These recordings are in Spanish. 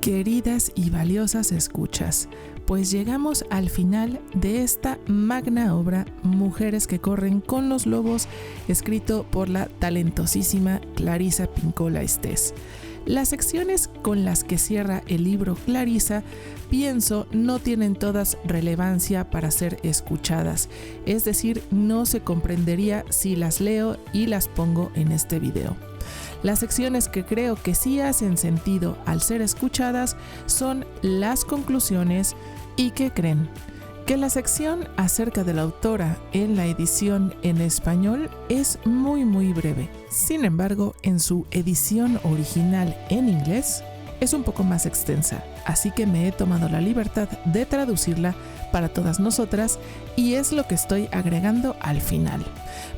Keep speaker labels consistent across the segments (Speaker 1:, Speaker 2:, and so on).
Speaker 1: Queridas y valiosas escuchas, pues llegamos al final de esta magna obra Mujeres que corren con los lobos, escrito por la talentosísima Clarisa Pinkola Estés. Las secciones con las que cierra el libro Clarisa, pienso, no tienen todas relevancia para ser escuchadas, es decir, no se comprendería si las leo y las pongo en este video. Las secciones que creo que sí hacen sentido al ser escuchadas son las conclusiones y ¿qué creen? Que la sección acerca de la autora en la edición en español es muy breve. Sin embargo, en su edición original en inglés es un poco más extensa, así que me he tomado la libertad de traducirla para todas nosotras y es lo que estoy agregando al final.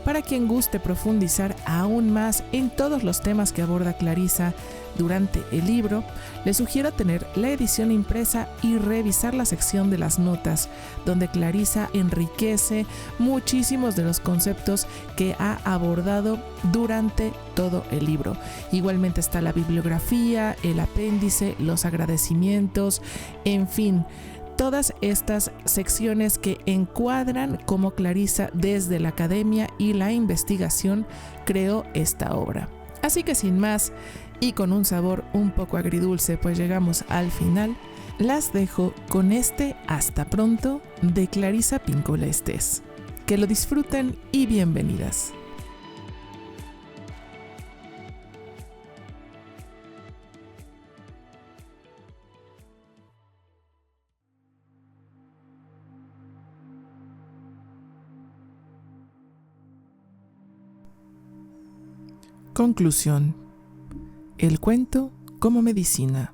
Speaker 1: Para quien guste profundizar aún más en todos los temas que aborda Clarisa durante el libro, les sugiero tener la edición impresa y revisar la sección de las notas, donde Clarisa enriquece muchísimos de los conceptos que ha abordado durante todo el libro. Igualmente está la bibliografía, el apéndice, los agradecimientos, en fin, todas estas secciones que encuadran cómo Clarisa desde la academia y la investigación creó esta obra. Así que sin más y con un sabor un poco agridulce, pues llegamos al final, las dejo con este hasta pronto de Clarisa Pinkola Estés. Que lo disfruten y bienvenidas. Conclusión. El cuento como medicina.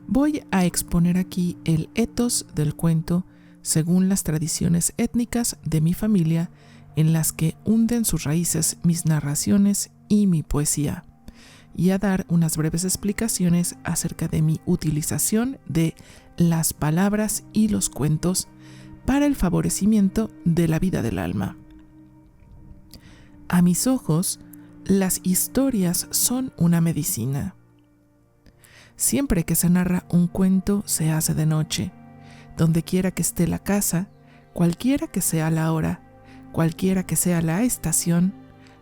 Speaker 1: Voy a exponer aquí el ethos del cuento según las tradiciones étnicas de mi familia en las que hunden sus raíces mis narraciones y mi poesía, y a dar unas breves explicaciones acerca de mi utilización de las palabras y los cuentos para el favorecimiento de la vida del alma. A mis ojos, las historias son una medicina. Siempre que se narra un cuento se hace de noche, donde quiera que esté la casa, cualquiera que sea la hora, cualquiera que sea la estación,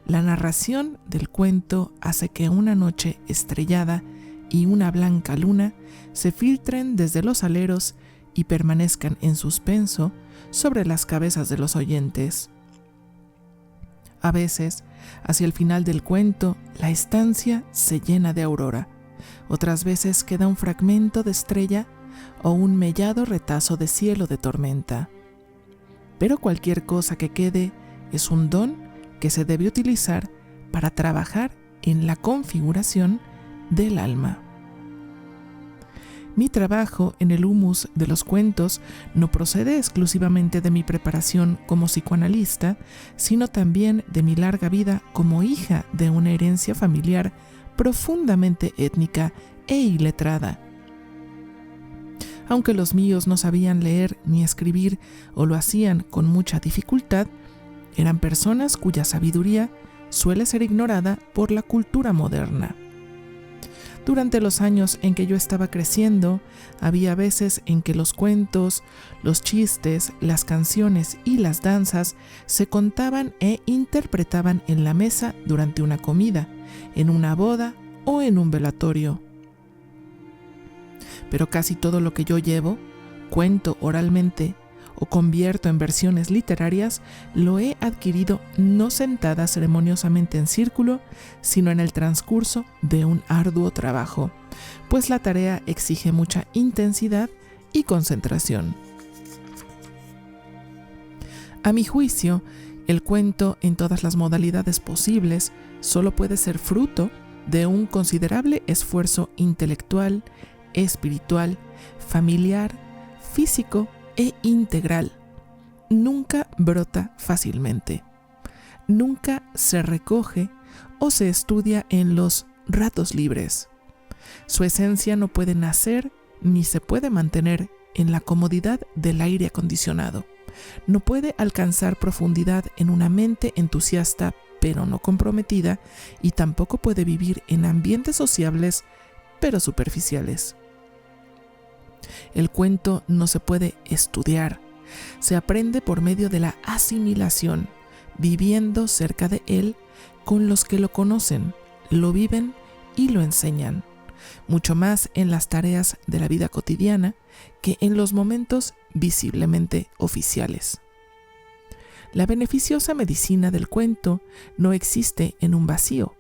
Speaker 1: la narración del cuento hace que una noche estrellada y una blanca luna se filtren desde los aleros y permanezcan en suspenso sobre las cabezas de los oyentes. A veces, hacia el final del cuento, la estancia se llena de aurora. Otras veces queda un fragmento de estrella o un mellado retazo de cielo de tormenta. Pero cualquier cosa que quede es un don que se debe utilizar para trabajar en la configuración del alma. Mi trabajo en el humus de los cuentos no procede exclusivamente de mi preparación como psicoanalista, sino también de mi larga vida como hija de una herencia familiar profundamente étnica e iletrada. Aunque los míos no sabían leer ni escribir o lo hacían con mucha dificultad, eran personas cuya sabiduría suele ser ignorada por la cultura moderna. Durante los años en que yo estaba creciendo, había veces en que los cuentos, los chistes, las canciones y las danzas se contaban e interpretaban en la mesa durante una comida, en una boda o en un velatorio. Pero casi todo lo que yo llevo, cuento oralmente o convierto en versiones literarias, lo he adquirido no sentada ceremoniosamente en círculo, sino en el transcurso de un arduo trabajo, pues la tarea exige mucha intensidad y concentración. A mi juicio, el cuento en todas las modalidades posibles solo puede ser fruto de un considerable esfuerzo intelectual, espiritual, familiar, físico e integral. Nunca brota fácilmente. Nunca se recoge o se estudia en los ratos libres. Su esencia no puede nacer ni se puede mantener en la comodidad del aire acondicionado. No puede alcanzar profundidad en una mente entusiasta pero no comprometida, y tampoco puede vivir en ambientes sociables pero superficiales. El cuento no se puede estudiar, se aprende por medio de la asimilación, viviendo cerca de él con los que lo conocen, lo viven y lo enseñan, mucho más en las tareas de la vida cotidiana que en los momentos visiblemente oficiales. La beneficiosa medicina del cuento no existe en un vacío,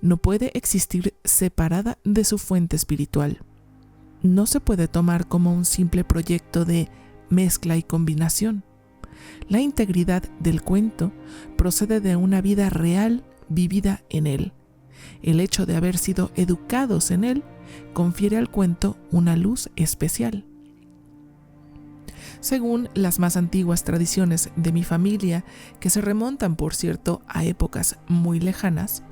Speaker 1: no puede existir separada de su fuente espiritual. No se puede tomar como un simple proyecto de mezcla y combinación. La integridad del cuento procede de una vida real vivida en él. El hecho de haber sido educados en él confiere al cuento una luz especial. Según las más antiguas tradiciones de mi familia, que se remontan, por cierto, a épocas muy lejanas,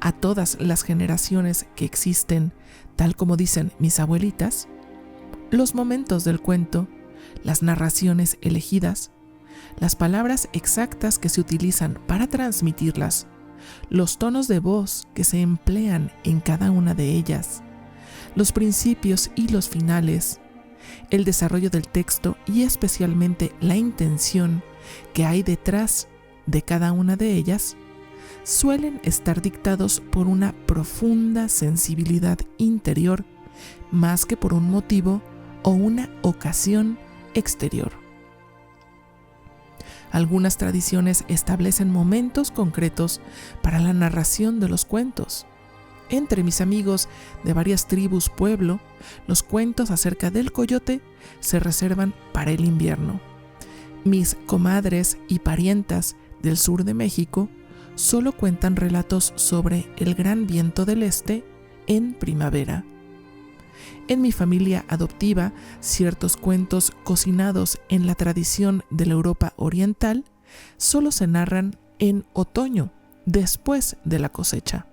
Speaker 1: a todas las generaciones que existen, tal como dicen mis abuelitas, los momentos del cuento, las narraciones elegidas, las palabras exactas que se utilizan para transmitirlas, los tonos de voz que se emplean en cada una de ellas, los principios y los finales, el desarrollo del texto y especialmente la intención que hay detrás de cada una de ellas, suelen estar dictados por una profunda sensibilidad interior más que por un motivo o una ocasión exterior. Algunas tradiciones establecen momentos concretos para la narración de los cuentos. Entre mis amigos de varias tribus pueblo, los cuentos acerca del coyote se reservan para el invierno. Mis comadres y parientas del sur de México solo cuentan relatos sobre el gran viento del este en primavera. En mi familia adoptiva, ciertos cuentos cocinados en la tradición de la Europa oriental solo se narran en otoño, después de la cosecha.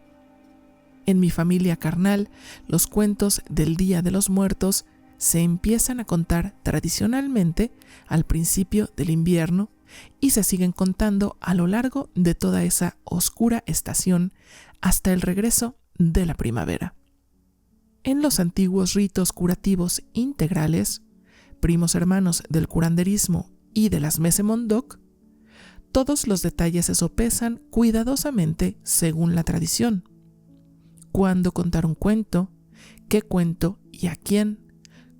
Speaker 1: En mi familia carnal, los cuentos del Día de los Muertos se empiezan a contar tradicionalmente al principio del invierno y se siguen contando a lo largo de toda esa oscura estación hasta el regreso de la primavera. En los antiguos ritos curativos integrales, primos hermanos del curanderismo y de las Mese-Mondoc, todos los detalles se sopesan cuidadosamente según la tradición. Cuándo contar un cuento, qué cuento y a quién,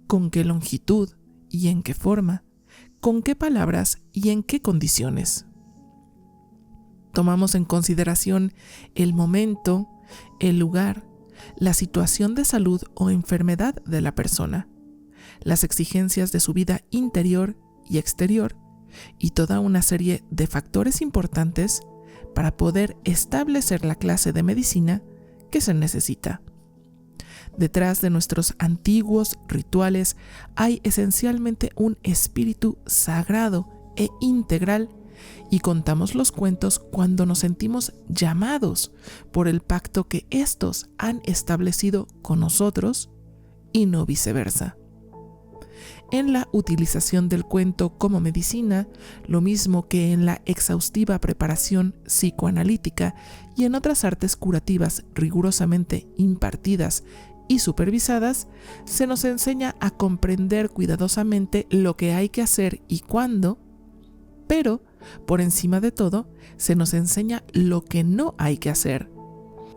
Speaker 1: con qué longitud y en qué forma, con qué palabras y en qué condiciones. Tomamos en consideración el momento, el lugar, la situación de salud o enfermedad de la persona, las exigencias de su vida interior y exterior y toda una serie de factores importantes para poder establecer la clase de medicina que se necesita. Detrás de nuestros antiguos rituales hay esencialmente un espíritu sagrado e integral y contamos los cuentos cuando nos sentimos llamados por el pacto que estos han establecido con nosotros y no viceversa. En la utilización del cuento como medicina, lo mismo que en la exhaustiva preparación psicoanalítica y en otras artes curativas rigurosamente impartidas y supervisadas, se nos enseña a comprender cuidadosamente lo que hay que hacer y cuándo, pero, por encima de todo, se nos enseña lo que no hay que hacer.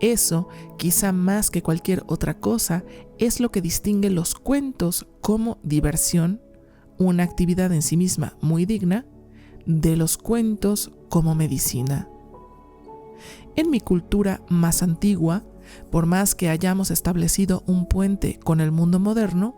Speaker 1: Eso, quizá más que cualquier otra cosa, es lo que distingue los cuentos como diversión, una actividad en sí misma muy digna, de los cuentos como medicina. En mi cultura más antigua, por más que hayamos establecido un puente con el mundo moderno,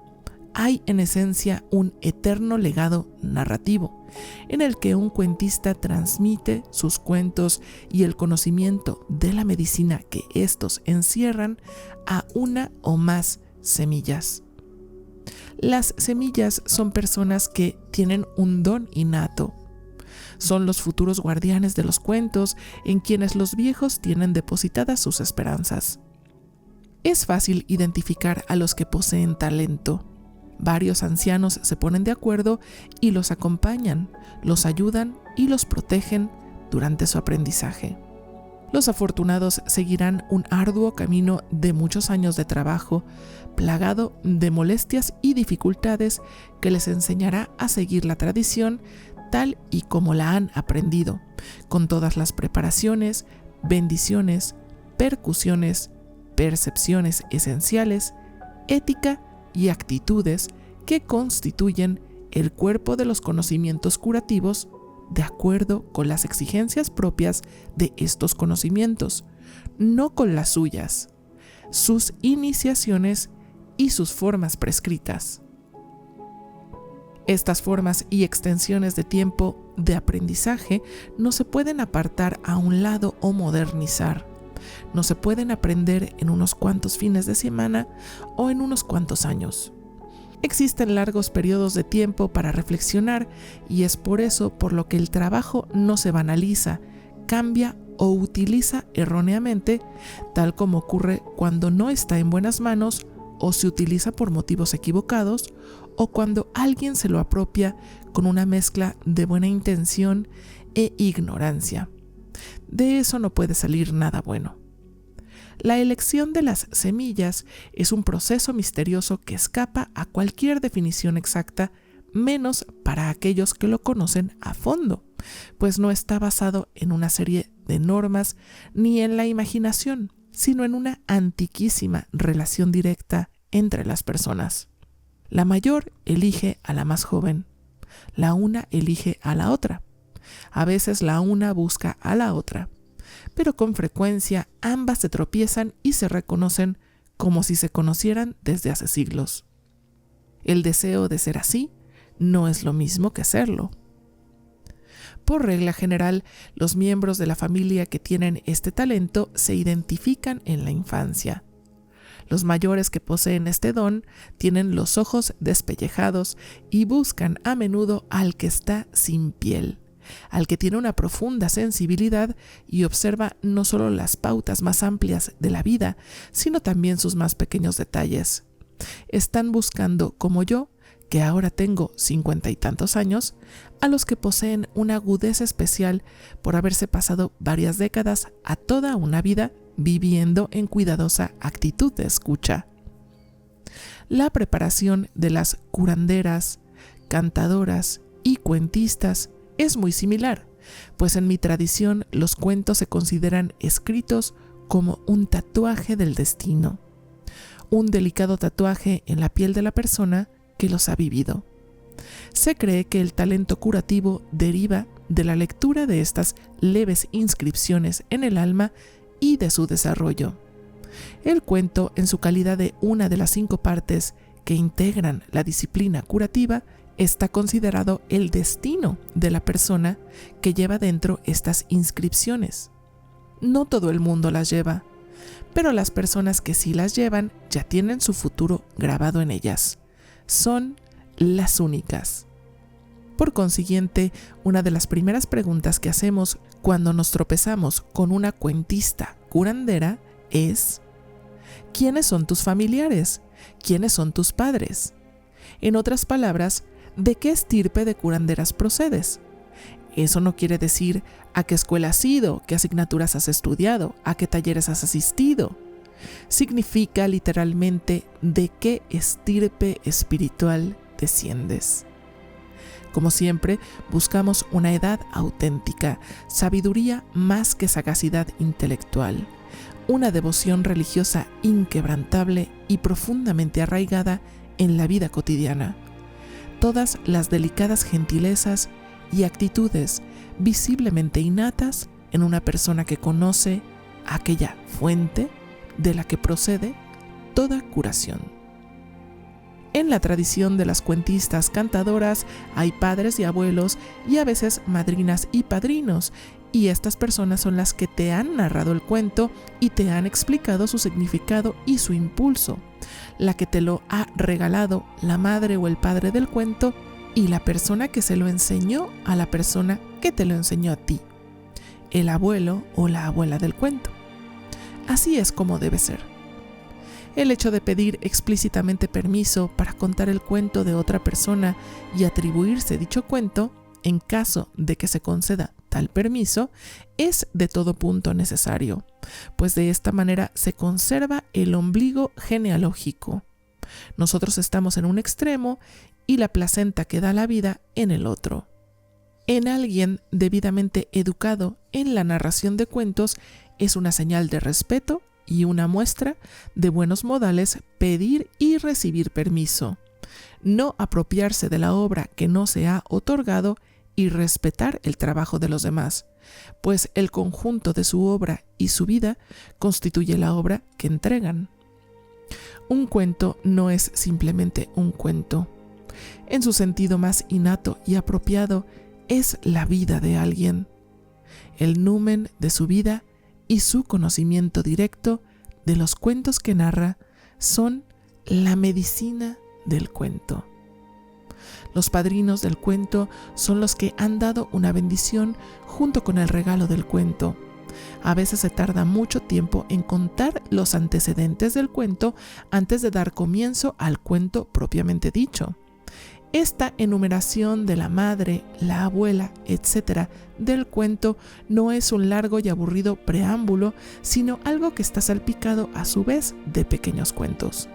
Speaker 1: hay en esencia un eterno legado narrativo, en el que un cuentista transmite sus cuentos y el conocimiento de la medicina que estos encierran a una o más semillas. Las semillas son personas que tienen un don innato. Son los futuros guardianes de los cuentos en quienes los viejos tienen depositadas sus esperanzas. Es fácil identificar a los que poseen talento. Varios ancianos se ponen de acuerdo y los acompañan, los ayudan y los protegen durante su aprendizaje. Los afortunados seguirán un arduo camino de muchos años de trabajo, plagado de molestias y dificultades que les enseñará a seguir la tradición tal y como la han aprendido, con todas las preparaciones, bendiciones, percusiones, percepciones esenciales, ética y actitudes que constituyen el cuerpo de los conocimientos curativos de acuerdo con las exigencias propias de estos conocimientos, no con las suyas, sus iniciaciones y sus formas prescritas. Estas formas y extensiones de tiempo de aprendizaje no se pueden apartar a un lado o modernizar. No se pueden aprender en unos cuantos fines de semana o en unos cuantos años. Existen largos periodos de tiempo para reflexionar y es por eso por lo que el trabajo no se banaliza, cambia o utiliza erróneamente, tal como ocurre cuando no está en buenas manos o se utiliza por motivos equivocados o cuando alguien se lo apropia con una mezcla de buena intención e ignorancia. De eso no puede salir nada bueno. La elección de las semillas es un proceso misterioso que escapa a cualquier definición exacta, menos para aquellos que lo conocen a fondo, pues no está basado en una serie de normas ni en la imaginación, sino en una antiquísima relación directa entre las personas. La mayor elige a la más joven, la una elige a la otra, a veces la una busca a la otra, pero con frecuencia ambas se tropiezan y se reconocen como si se conocieran desde hace siglos. El deseo de ser así no es lo mismo que serlo. Por regla general, los miembros de la familia que tienen este talento se identifican en la infancia. Los mayores que poseen este don tienen los ojos despellejados y buscan a menudo al que está sin piel, al que tiene una profunda sensibilidad y observa no solo las pautas más amplias de la vida, sino también sus más pequeños detalles. Están buscando, como yo, que ahora tengo 50 y tantos años, a los que poseen una agudeza especial por haberse pasado varias décadas a toda una vida viviendo en cuidadosa actitud de escucha. La preparación de las curanderas, cantadoras y cuentistas es muy similar, pues en mi tradición los cuentos se consideran escritos como un tatuaje del destino, un delicado tatuaje en la piel de la persona que los ha vivido. Se cree que el talento curativo deriva de la lectura de estas leves inscripciones en el alma y de su desarrollo. El cuento, en su calidad de una de las 5 partes que integran la disciplina curativa, está considerado el destino de la persona que lleva dentro estas inscripciones. No todo el mundo las lleva, pero las personas que sí las llevan ya tienen su futuro grabado en ellas. Son las únicas. Por consiguiente, una de las primeras preguntas que hacemos cuando nos tropezamos con una cuentista curandera es: ¿quiénes son tus familiares? ¿Quiénes son tus padres? En otras palabras, ¿de qué estirpe de curanderas procedes? Eso no quiere decir a qué escuela has ido, qué asignaturas has estudiado, a qué talleres has asistido. Significa literalmente de qué estirpe espiritual desciendes. Como siempre, buscamos una edad auténtica, sabiduría más que sagacidad intelectual, una devoción religiosa inquebrantable y profundamente arraigada en la vida cotidiana. Todas las delicadas gentilezas y actitudes visiblemente innatas en una persona que conoce aquella fuente de la que procede toda curación. En la tradición de las cuentistas cantadoras hay padres y abuelos y a veces madrinas y padrinos, y estas personas son las que te han narrado el cuento y te han explicado su significado y su impulso, la que te lo ha regalado la madre o el padre del cuento y la persona que se lo enseñó a la persona que te lo enseñó a ti, el abuelo o la abuela del cuento. Así es como debe ser. El hecho de pedir explícitamente permiso para contar el cuento de otra persona y atribuirse dicho cuento en caso de que se conceda tal permiso, es de todo punto necesario, pues de esta manera se conserva el ombligo genealógico. Nosotros estamos en un extremo y la placenta que da la vida en el otro. En alguien debidamente educado en la narración de cuentos es una señal de respeto y una muestra de buenos modales pedir y recibir permiso, no apropiarse de la obra que no se ha otorgado y respetar el trabajo de los demás, pues el conjunto de su obra y su vida constituye la obra que entregan. Un cuento no es simplemente un cuento. En su sentido más innato y apropiado, es la vida de alguien, el numen de su vida y su conocimiento directo de los cuentos que narra son la medicina del cuento. Los padrinos del cuento son los que han dado una bendición junto con el regalo del cuento. A veces se tarda mucho tiempo en contar los antecedentes del cuento antes de dar comienzo al cuento propiamente dicho. Esta enumeración de la madre, la abuela, etc. del cuento no es un largo y aburrido preámbulo, sino algo que está salpicado a su vez de pequeños cuentos.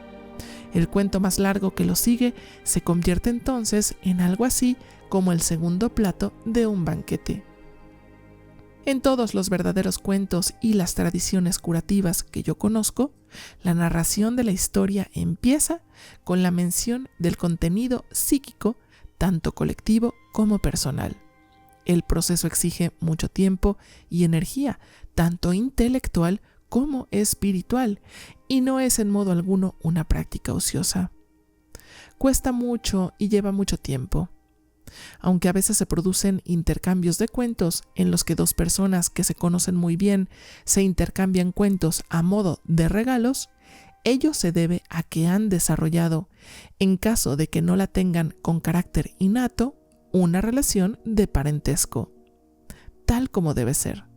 Speaker 1: El cuento más largo que lo sigue se convierte entonces en algo así como el segundo plato de un banquete. En todos los verdaderos cuentos y las tradiciones curativas que yo conozco, la narración de la historia empieza con la mención del contenido psíquico, tanto colectivo como personal. El proceso exige mucho tiempo y energía, tanto intelectual como espiritual, y no es en modo alguno una práctica ociosa. Cuesta mucho y lleva mucho tiempo. Aunque a veces se producen intercambios de cuentos en los que dos personas que se conocen muy bien se intercambian cuentos a modo de regalos, ello se debe a que han desarrollado, en caso de que no la tengan con carácter innato, una relación de parentesco, tal como debe ser.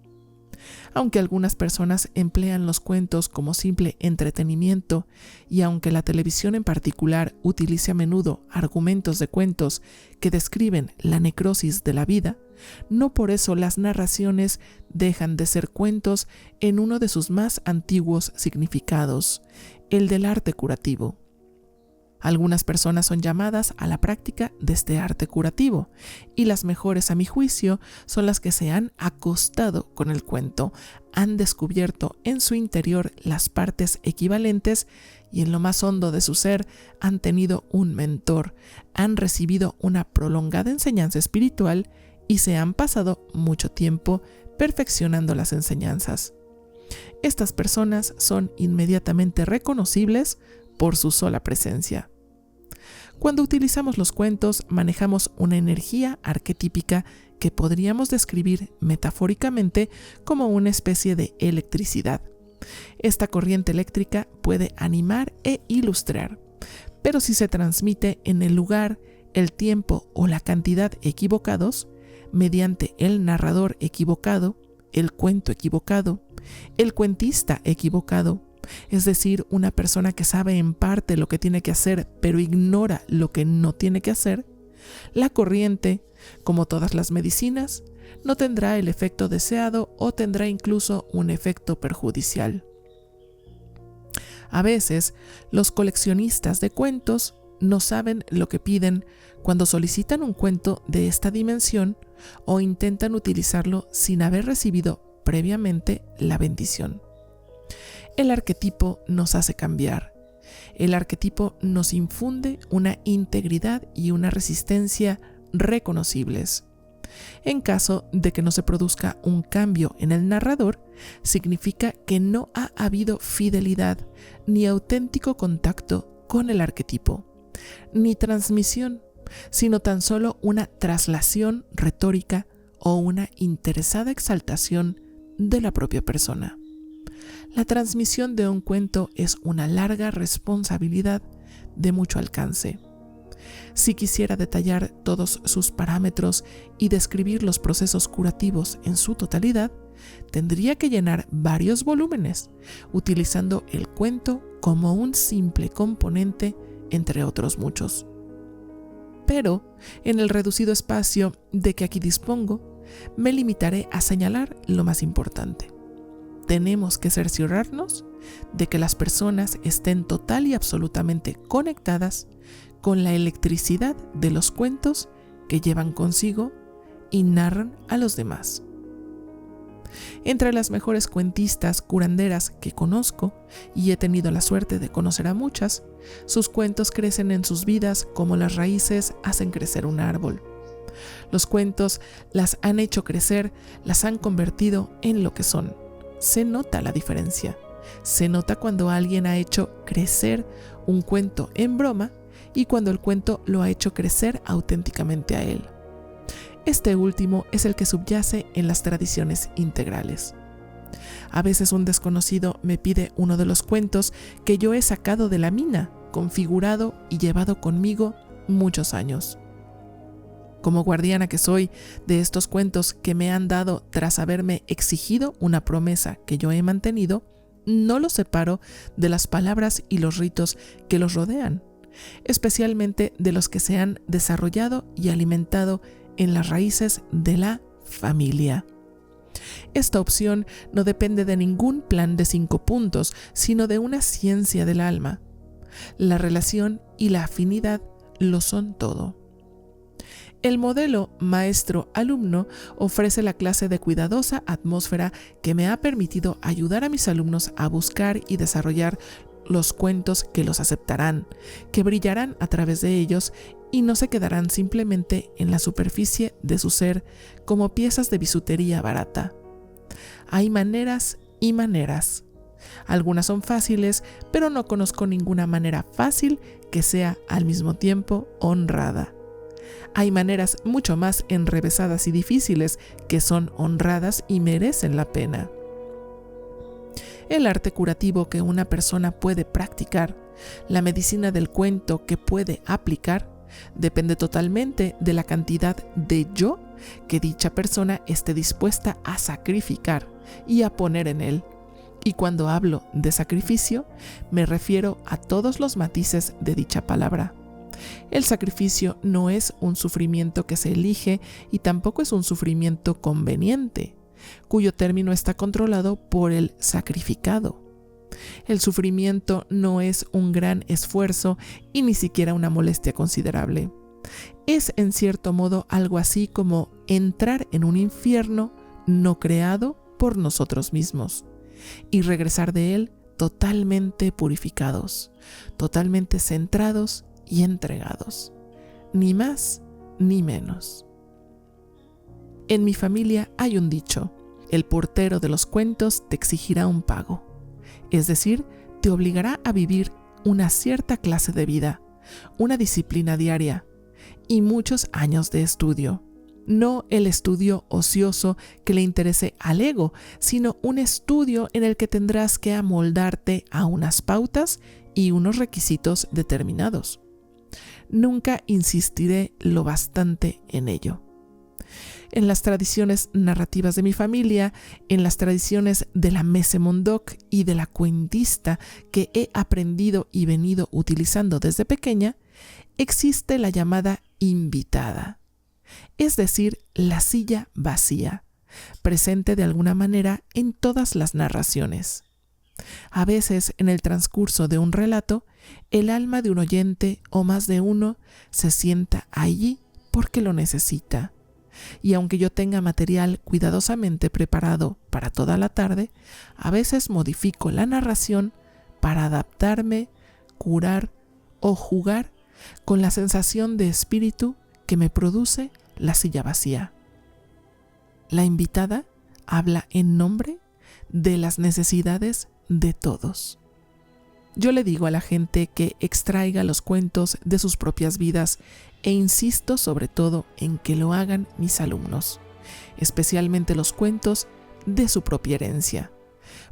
Speaker 1: Aunque algunas personas emplean los cuentos como simple entretenimiento y aunque la televisión en particular utilice a menudo argumentos de cuentos que describen la necrosis de la vida, no por eso las narraciones dejan de ser cuentos en uno de sus más antiguos significados, el del arte curativo. Algunas personas son llamadas a la práctica de este arte curativo, y las mejores a mi juicio son las que se han acostado con el cuento, han descubierto en su interior las partes equivalentes y en lo más hondo de su ser han tenido un mentor, han recibido una prolongada enseñanza espiritual y se han pasado mucho tiempo perfeccionando las enseñanzas. Estas personas son inmediatamente reconocibles por su sola presencia. Cuando utilizamos los cuentos, manejamos una energía arquetípica que podríamos describir metafóricamente como una especie de electricidad. Esta corriente eléctrica puede animar e ilustrar, pero si se transmite en el lugar, el tiempo o la cantidad equivocados, mediante el narrador equivocado, el cuento equivocado, el cuentista equivocado, es decir, una persona que sabe en parte lo que tiene que hacer, pero ignora lo que no tiene que hacer, la corriente, como todas las medicinas, no tendrá el efecto deseado o tendrá incluso un efecto perjudicial. A veces, los coleccionistas de cuentos no saben lo que piden cuando solicitan un cuento de esta dimensión o intentan utilizarlo sin haber recibido previamente la bendición. El arquetipo nos hace cambiar. El arquetipo nos infunde una integridad y una resistencia reconocibles. En caso de que no se produzca un cambio en el narrador, significa que no ha habido fidelidad ni auténtico contacto con el arquetipo, ni transmisión, sino tan solo una traslación retórica o una interesada exaltación de la propia persona. La transmisión de un cuento es una larga responsabilidad de mucho alcance. Si quisiera detallar todos sus parámetros y describir los procesos curativos en su totalidad, tendría que llenar varios volúmenes, utilizando el cuento como un simple componente entre otros muchos. pero en el reducido espacio de que aquí dispongo, me limitaré a señalar lo más importante. Tenemos que cerciorarnos de que las personas estén total y absolutamente conectadas con la electricidad de los cuentos que llevan consigo y narran a los demás. Entre las mejores cuentistas curanderas que conozco, y he tenido la suerte de conocer a muchas, sus cuentos crecen en sus vidas como las raíces hacen crecer un árbol. Los cuentos las han hecho crecer, las han convertido en lo que son. Se nota la diferencia. Se nota cuando alguien ha hecho crecer un cuento en broma y cuando el cuento lo ha hecho crecer auténticamente a él. Este último es el que subyace en las tradiciones integrales. A veces un desconocido me pide uno de los cuentos que yo he sacado de la mina, configurado y llevado conmigo muchos años. Como guardiana que soy de estos cuentos que me han dado tras haberme exigido una promesa que yo he mantenido, no los separo de las palabras y los ritos que los rodean, especialmente de los que se han desarrollado y alimentado en las raíces de la familia. Esta opción no depende de ningún plan de 5 puntos, sino de una ciencia del alma. La relación y la afinidad lo son todo. El modelo maestro-alumno ofrece la clase de cuidadosa atmósfera que me ha permitido ayudar a mis alumnos a buscar y desarrollar los cuentos que los aceptarán, que brillarán a través de ellos y no se quedarán simplemente en la superficie de su ser como piezas de bisutería barata. Hay maneras y maneras. Algunas son fáciles, pero no conozco ninguna manera fácil que sea al mismo tiempo honrada. Hay maneras mucho más enrevesadas y difíciles que son honradas y merecen la pena. El arte curativo que una persona puede practicar, la medicina del cuento que puede aplicar, depende totalmente de la cantidad de yo que dicha persona esté dispuesta a sacrificar y a poner en él. Y cuando hablo de sacrificio, me refiero a todos los matices de dicha palabra. El sacrificio no es un sufrimiento que se elige y tampoco es un sufrimiento conveniente, cuyo término está controlado por el sacrificado. El sufrimiento no es un gran esfuerzo y ni siquiera una molestia considerable. Es en cierto modo algo así como entrar en un infierno no creado por nosotros mismos y regresar de él totalmente purificados, totalmente centrados y entregados, ni más ni menos. En mi familia hay un dicho: el portero de los cuentos te exigirá un pago, es decir, te obligará a vivir una cierta clase de vida, una disciplina diaria y muchos años de estudio. No el estudio ocioso que le interese al ego, sino un estudio en el que tendrás que amoldarte a unas pautas y unos requisitos determinados. Nunca insistiré lo bastante en ello. En las tradiciones narrativas de mi familia, en las tradiciones de la Messe Mondoc y de la cuentista que he aprendido y venido utilizando desde pequeña, existe la llamada invitada, es decir, la silla vacía, presente de alguna manera en todas las narraciones. A veces, en el transcurso de un relato, el alma de un oyente o más de uno se sienta allí porque lo necesita. Y aunque yo tenga material cuidadosamente preparado para toda la tarde, a veces modifico la narración para adaptarme, curar o jugar con la sensación de espíritu que me produce la silla vacía. La invitada habla en nombre de las necesidades de todos. Yo le digo a la gente que extraiga los cuentos de sus propias vidas e insisto sobre todo en que lo hagan mis alumnos, especialmente los cuentos de su propia herencia,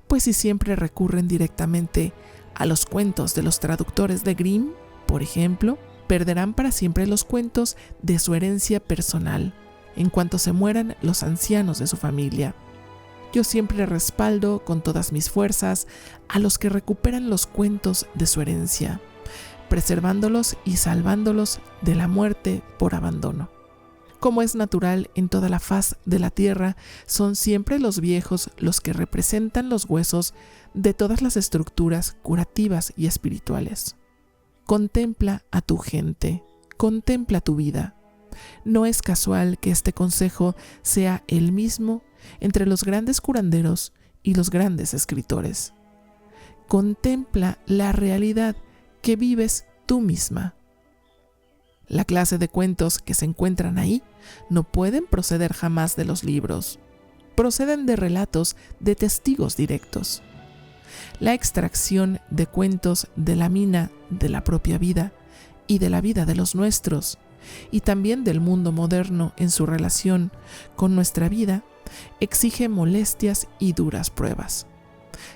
Speaker 1: pues si siempre recurren directamente a los cuentos de los traductores de Grimm, por ejemplo, perderán para siempre los cuentos de su herencia personal en cuanto se mueran los ancianos de su familia. Yo siempre respaldo con todas mis fuerzas a los que recuperan los cuentos de su herencia, preservándolos y salvándolos de la muerte por abandono. Como es natural en toda la faz de la tierra, son siempre los viejos los que representan los huesos de todas las estructuras curativas y espirituales. Contempla a tu gente, contempla tu vida. No es casual que este consejo sea el mismo entre los grandes curanderos y los grandes escritores. Contempla la realidad que vives tú misma. La clase de cuentos que se encuentran ahí no pueden proceder jamás de los libros. Proceden de relatos de testigos directos. La extracción de cuentos de la mina de la propia vida y de la vida de los nuestros, y también del mundo moderno en su relación con nuestra vida, exige molestias y duras pruebas.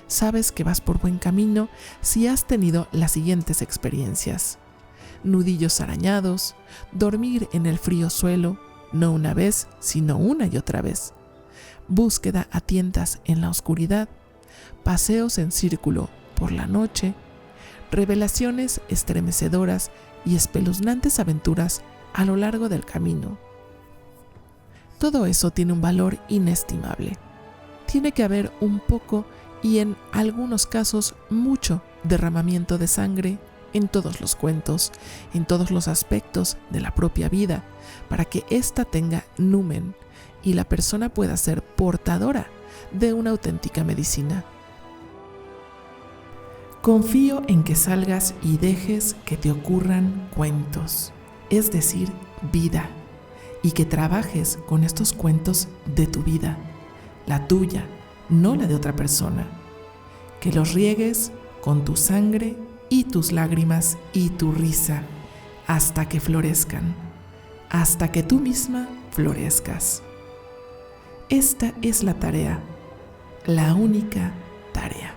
Speaker 1: Sabes que vas por buen camino si has tenido las siguientes experiencias: nudillos arañados, dormir en el frío suelo, no una vez, sino una y otra vez, búsqueda a tientas en la oscuridad, paseos en círculo por la noche, revelaciones estremecedoras y espeluznantes aventuras a lo largo del camino. Todo eso tiene un valor inestimable. Tiene que haber un poco y en algunos casos mucho derramamiento de sangre en todos los cuentos, en todos los aspectos de la propia vida, para que ésta tenga numen y la persona pueda ser portadora de una auténtica medicina. Confío en que salgas y dejes que te ocurran cuentos, es decir, vida, y que trabajes con estos cuentos de tu vida, la tuya, no la de otra persona. Que los riegues con tu sangre y tus lágrimas y tu risa hasta que florezcan, hasta que tú misma florezcas. Esta es la tarea, la única tarea.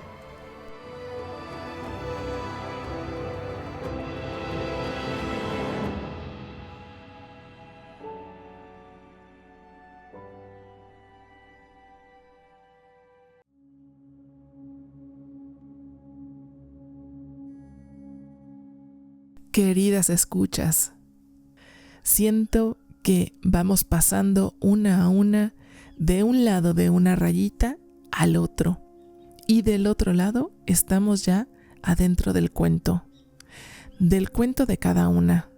Speaker 1: Queridas escuchas, siento que vamos pasando una a una de un lado de una rayita al otro, y del otro lado estamos ya adentro del cuento de cada una,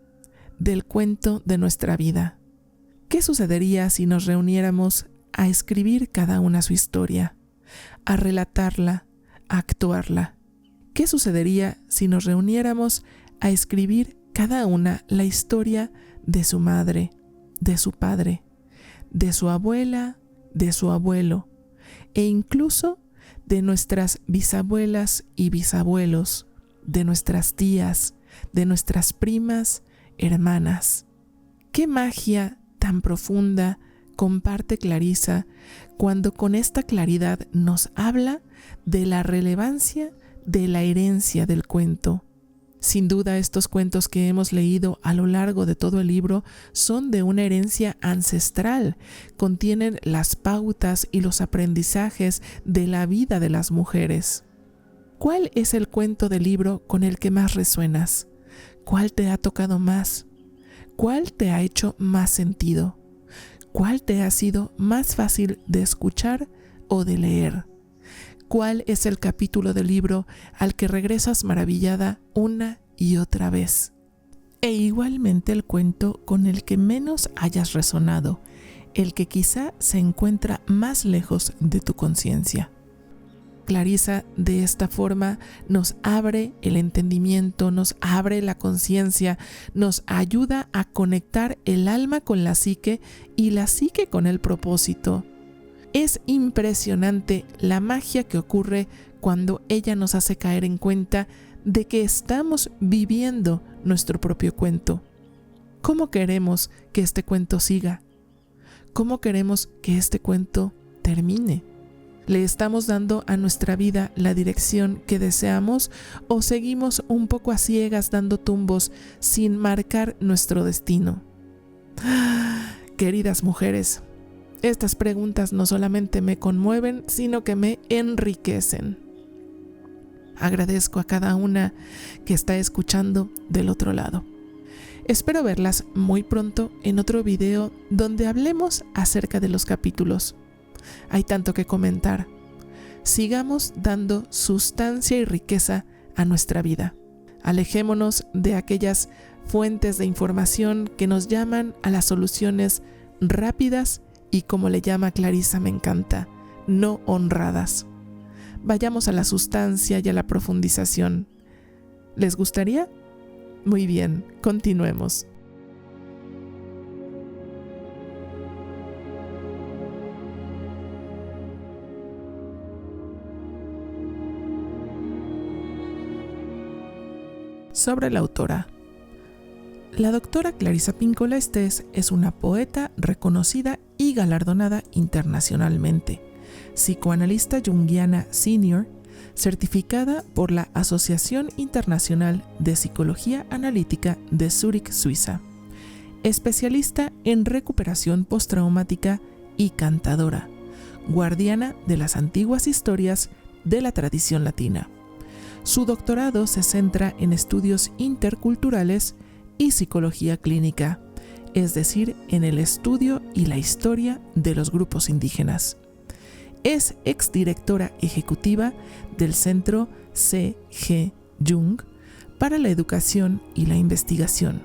Speaker 1: del cuento de nuestra vida. ¿Qué sucedería si nos reuniéramos a escribir cada una su historia, a relatarla, a actuarla? ¿Qué sucedería si nos reuniéramos a escribir cada una la historia de su madre, de su padre, de su abuela, de su abuelo, e incluso de nuestras bisabuelas y bisabuelos, de nuestras tías, de nuestras primas, hermanas? ¡Qué magia tan profunda comparte Clarisa cuando con esta claridad nos habla de la relevancia de la herencia del cuento! Sin duda, estos cuentos que hemos leído a lo largo de todo el libro son de una herencia ancestral, contienen las pautas y los aprendizajes de la vida de las mujeres. ¿Cuál es el cuento del libro con el que más resuenas? ¿Cuál te ha tocado más? ¿Cuál te ha hecho más sentido? ¿Cuál te ha sido más fácil de escuchar o de leer? ¿Cuál es el capítulo del libro al que regresas maravillada una y otra vez? E igualmente el cuento con el que menos hayas resonado, el que quizá se encuentra más lejos de tu conciencia. Clarisa de esta forma nos abre el entendimiento, nos abre la conciencia, nos ayuda a conectar el alma con la psique y la psique con el propósito. Es impresionante la magia que ocurre cuando ella nos hace caer en cuenta de que estamos viviendo nuestro propio cuento. ¿Cómo queremos que este cuento siga? ¿Cómo queremos que este cuento termine? ¿Le estamos dando a nuestra vida la dirección que deseamos o seguimos un poco a ciegas dando tumbos sin marcar nuestro destino? Queridas mujeres, estas preguntas no solamente me conmueven, sino que me enriquecen. agradezco a cada una que está escuchando del otro lado. Espero verlas muy pronto en otro video donde hablemos acerca de los capítulos. Hay tanto que comentar. Sigamos dando sustancia y riqueza a nuestra vida. Alejémonos de aquellas fuentes de información que nos llaman a las soluciones rápidas y, como le llama Clarissa, me encanta, no honradas. Vayamos a la sustancia y a la profundización. ¿Les gustaría? Muy bien, continuemos. Sobre la autora. La doctora Clarissa Pinkola Estés es una poeta reconocida y galardonada internacionalmente, psicoanalista junguiana senior, certificada por la Asociación Internacional de Psicología Analítica de Zúrich, Suiza, especialista en recuperación postraumática y cantadora, guardiana de las antiguas historias de la tradición latina. Su doctorado se centra en estudios interculturales y psicología clínica, es decir, en el estudio y la historia de los grupos indígenas. Es exdirectora ejecutiva del Centro C.G. Jung para la Educación y la Investigación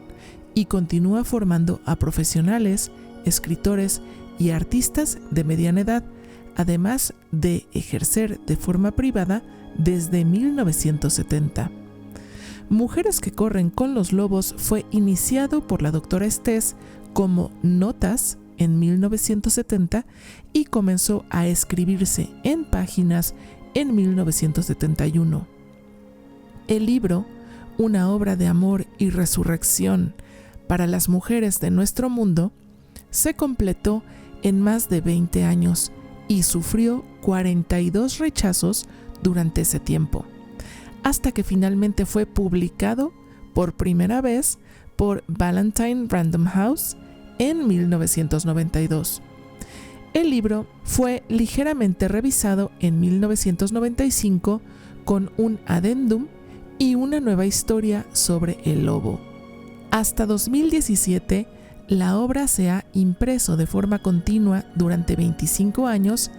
Speaker 1: y continúa formando a profesionales, escritores y artistas de mediana edad, además de ejercer de forma privada desde 1970. Mujeres que corren con los lobos fue iniciado por la doctora Estés como Notas en 1970 y comenzó a escribirse en páginas en 1971. El libro, una obra de amor y resurrección para las mujeres de nuestro mundo, se completó en más de 20 años y sufrió 42 rechazos durante ese tiempo, hasta que finalmente fue publicado por primera vez por Ballantine Random House en 1992. El libro fue ligeramente revisado en 1995 con un adendum y una nueva historia sobre el lobo. Hasta 2017, la obra se ha impreso de forma continua durante 25 años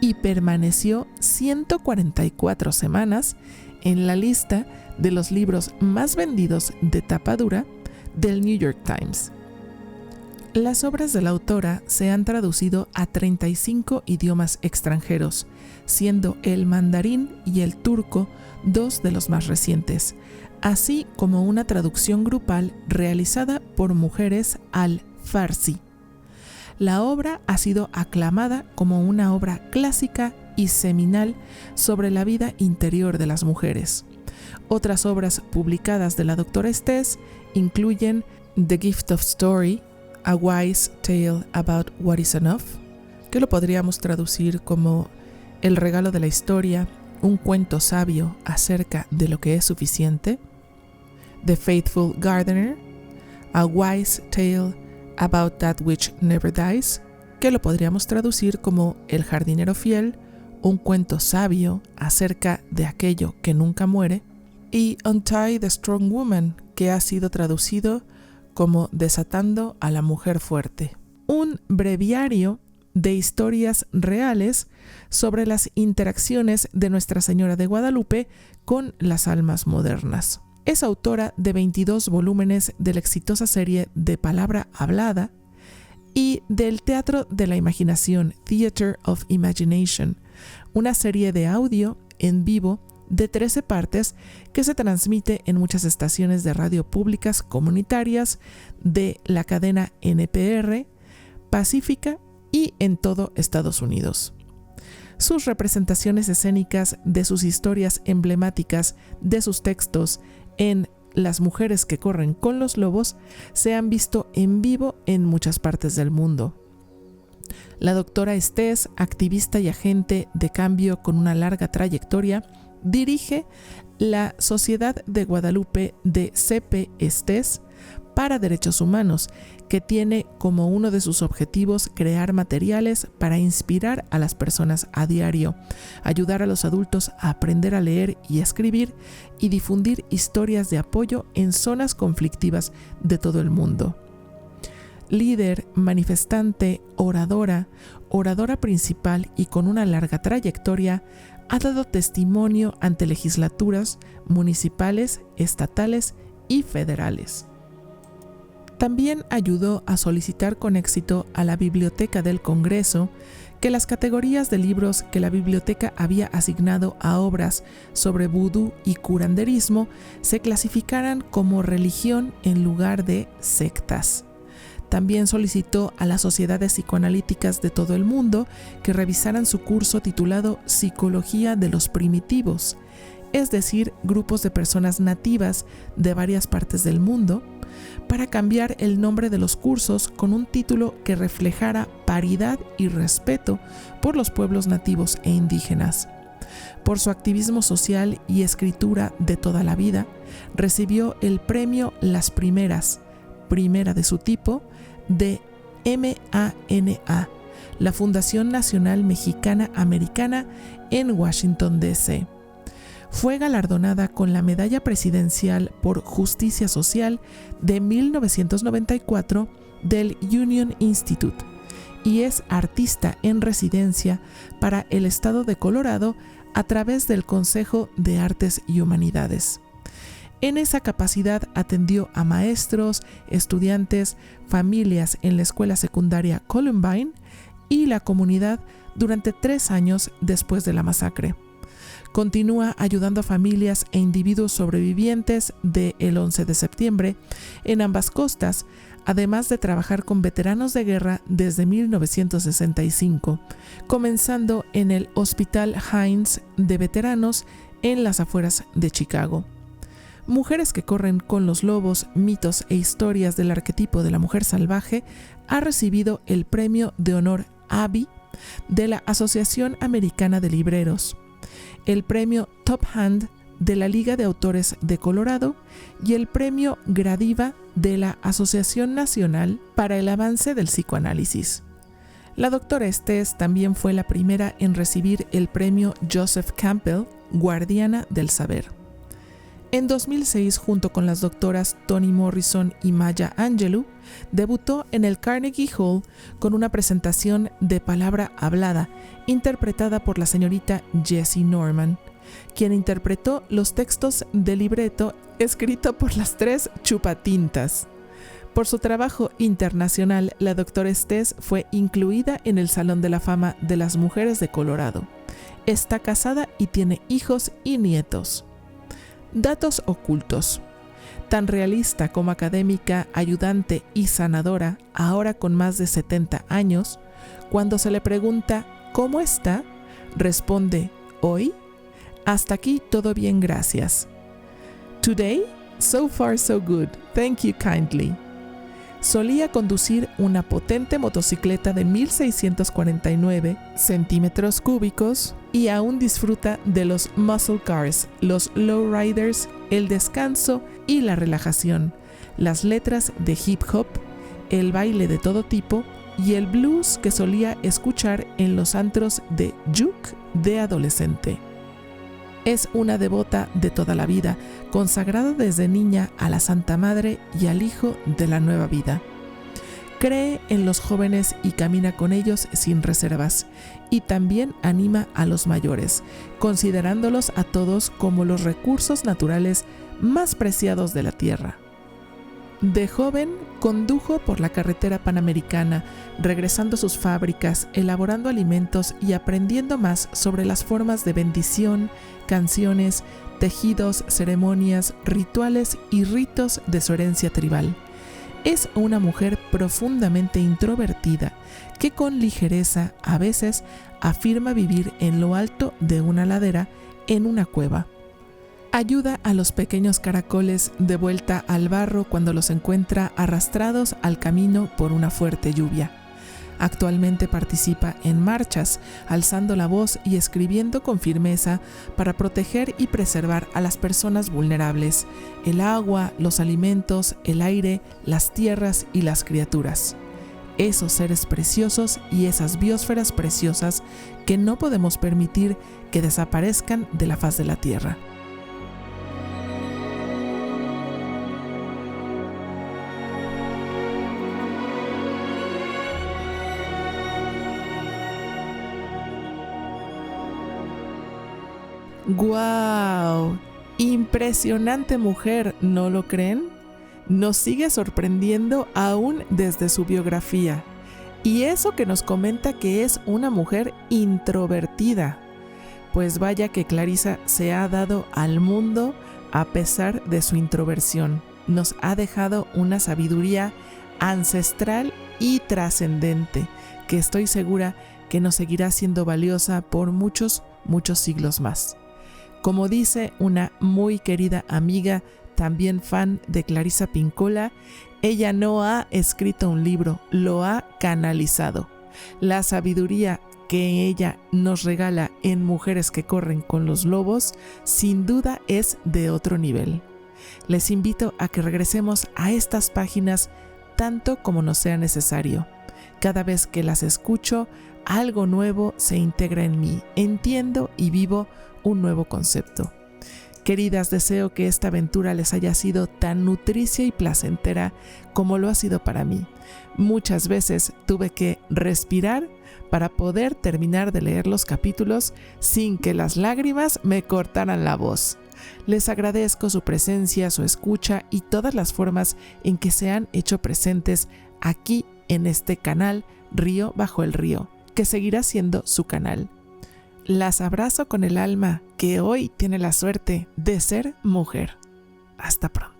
Speaker 1: y permaneció 144 semanas en la lista de los libros más vendidos de tapa dura del New York Times. Las obras de la autora se han traducido a 35 idiomas extranjeros, siendo el mandarín y el turco dos de los más recientes, así como una traducción grupal realizada por mujeres al farsi. La obra ha sido aclamada como una obra clásica y seminal sobre la vida interior de las mujeres. Otras obras publicadas de la doctora Estés incluyen The Gift of Story, A Wise Tale About What Is Enough, que lo podríamos traducir como El regalo de la historia, un cuento sabio acerca de lo que es suficiente. The Faithful Gardener, A Wise Tale About That Which Never Dies, que lo podríamos traducir como El jardinero fiel, un cuento sabio acerca de aquello que nunca muere. Y Untie the Strong Woman, que ha sido traducido como Desatando a la mujer fuerte, un breviario de historias reales sobre las interacciones de Nuestra Señora de Guadalupe con las almas modernas. Es autora de 22 volúmenes de la exitosa serie de Palabra Hablada y del Teatro de la Imaginación, Theater of Imagination, una serie de audio en vivo de 13 partes que se transmite en muchas estaciones de radio públicas comunitarias de la cadena NPR, Pacífica y en todo Estados Unidos. Sus representaciones escénicas de sus historias emblemáticas de sus textos en Las mujeres que corren con los lobos se han visto en vivo en muchas partes del mundo. La doctora Estés, activista y agente de cambio con una larga trayectoria, dirige la Sociedad de Guadalupe de C.P. Estés para derechos humanos, que tiene como uno de sus objetivos crear materiales para inspirar a las personas a diario, ayudar a los adultos a aprender a leer y escribir y difundir historias de apoyo en zonas conflictivas de todo el mundo. Líder, manifestante, oradora principal y con una larga trayectoria, ha dado testimonio ante legislaturas municipales, estatales y federales. También ayudó a solicitar con éxito a la Biblioteca del Congreso que las categorías de libros que la biblioteca había asignado a obras sobre vudú y curanderismo se clasificaran como religión en lugar de sectas. También solicitó a las sociedades psicoanalíticas de todo el mundo que revisaran su curso titulado Psicología de los Primitivos, es decir, grupos de personas nativas de varias partes del mundo, para cambiar el nombre de los cursos con un título que reflejara paridad y respeto por los pueblos nativos e indígenas. Por su activismo social y escritura de toda la vida, recibió el premio Las Primeras, primera de su tipo, de MANA, la Fundación Nacional Mexicana Americana en Washington, D.C. Fue galardonada con la Medalla Presidencial por Justicia Social de 1994 del Union Institute y es artista en residencia para el estado de Colorado a través del Consejo de Artes y Humanidades. En esa capacidad atendió a maestros, estudiantes, familias en la escuela secundaria Columbine y la comunidad durante 3 años después de la masacre. Continúa ayudando a familias e individuos sobrevivientes del 11 de septiembre en ambas costas, además de trabajar con veteranos de guerra desde 1965, comenzando en el Hospital Hines de Veteranos en las afueras de Chicago. Mujeres que corren con los lobos, mitos e historias del arquetipo de la mujer salvaje, ha recibido el Premio de Honor Abby de la Asociación Americana de Libreros, el Premio Top Hand de la Liga de Autores de Colorado y el Premio Gradiva de la Asociación Nacional para el Avance del Psicoanálisis. La doctora Estés también fue la primera en recibir el Premio Joseph Campbell, Guardiana del Saber. En 2006, junto con las doctoras Toni Morrison y Maya Angelou, debutó en el Carnegie Hall con una presentación de palabra hablada, interpretada por la señorita Jessie Norman, quien interpretó los textos del libreto escrito por las 3 chupatintas. Por su trabajo internacional, la doctora Estés fue incluida en el Salón de la Fama de las Mujeres de Colorado. Está casada y tiene hijos y nietos. Datos ocultos. Tan realista como académica, ayudante y sanadora, ahora con más de 70 años, cuando se le pregunta ¿cómo está?, responde ¿hoy? Hasta aquí todo bien, gracias. Today, so far so good, thank you kindly. Solía conducir una potente motocicleta de 1,649 centímetros cúbicos y aún disfruta de los muscle cars, los lowriders, el descanso y la relajación, las letras de hip hop, el baile de todo tipo y el blues que solía escuchar en los antros de juke de adolescente. Es una devota de toda la vida, consagrada desde niña a la Santa Madre y al Hijo de la Nueva Vida. Cree en los jóvenes y camina con ellos sin reservas, y también anima a los mayores, considerándolos a todos como los recursos naturales más preciados de la tierra. De joven, condujo por la carretera panamericana, regresando a sus fábricas, elaborando alimentos y aprendiendo más sobre las formas de bendición, canciones, tejidos, ceremonias, rituales y ritos de su herencia tribal. Es una mujer profundamente introvertida que con ligereza a veces afirma vivir en lo alto de una ladera en una cueva. Ayuda a los pequeños caracoles de vuelta al barro cuando los encuentra arrastrados al camino por una fuerte lluvia. Actualmente participa en marchas, alzando la voz y escribiendo con firmeza para proteger y preservar a las personas vulnerables, el agua, los alimentos, el aire, las tierras y las criaturas. Esos seres preciosos y esas biosferas preciosas que no podemos permitir que desaparezcan de la faz de la Tierra. ¡Guau! Impresionante mujer, ¿no lo creen? Nos sigue sorprendiendo aún desde su biografía. Y eso que nos comenta que es una mujer introvertida. Pues vaya que Clarisa se ha dado al mundo a pesar de su introversión. Nos ha dejado una sabiduría ancestral y trascendente, que estoy segura que nos seguirá siendo valiosa por muchos, muchos siglos más. Como dice una muy querida amiga, también fan de Clarisa Pinkola, ella no ha escrito un libro, lo ha canalizado. La sabiduría que ella nos regala en Mujeres que corren con los lobos, sin duda es de otro nivel. Les invito a que regresemos a estas páginas tanto como nos sea necesario. Cada vez que las escucho, algo nuevo se integra en mí. Entiendo y vivo un nuevo concepto. Queridas, deseo que esta aventura les haya sido tan nutricia y placentera como lo ha sido para mí. Muchas veces tuve que respirar para poder terminar de leer los capítulos sin que las lágrimas me cortaran la voz. Les agradezco su presencia, su escucha y todas las formas en que se han hecho presentes aquí en este canal Río Bajo el Río, que seguirá siendo su canal. Las abrazo con el alma que hoy tiene la suerte de ser mujer. Hasta pronto.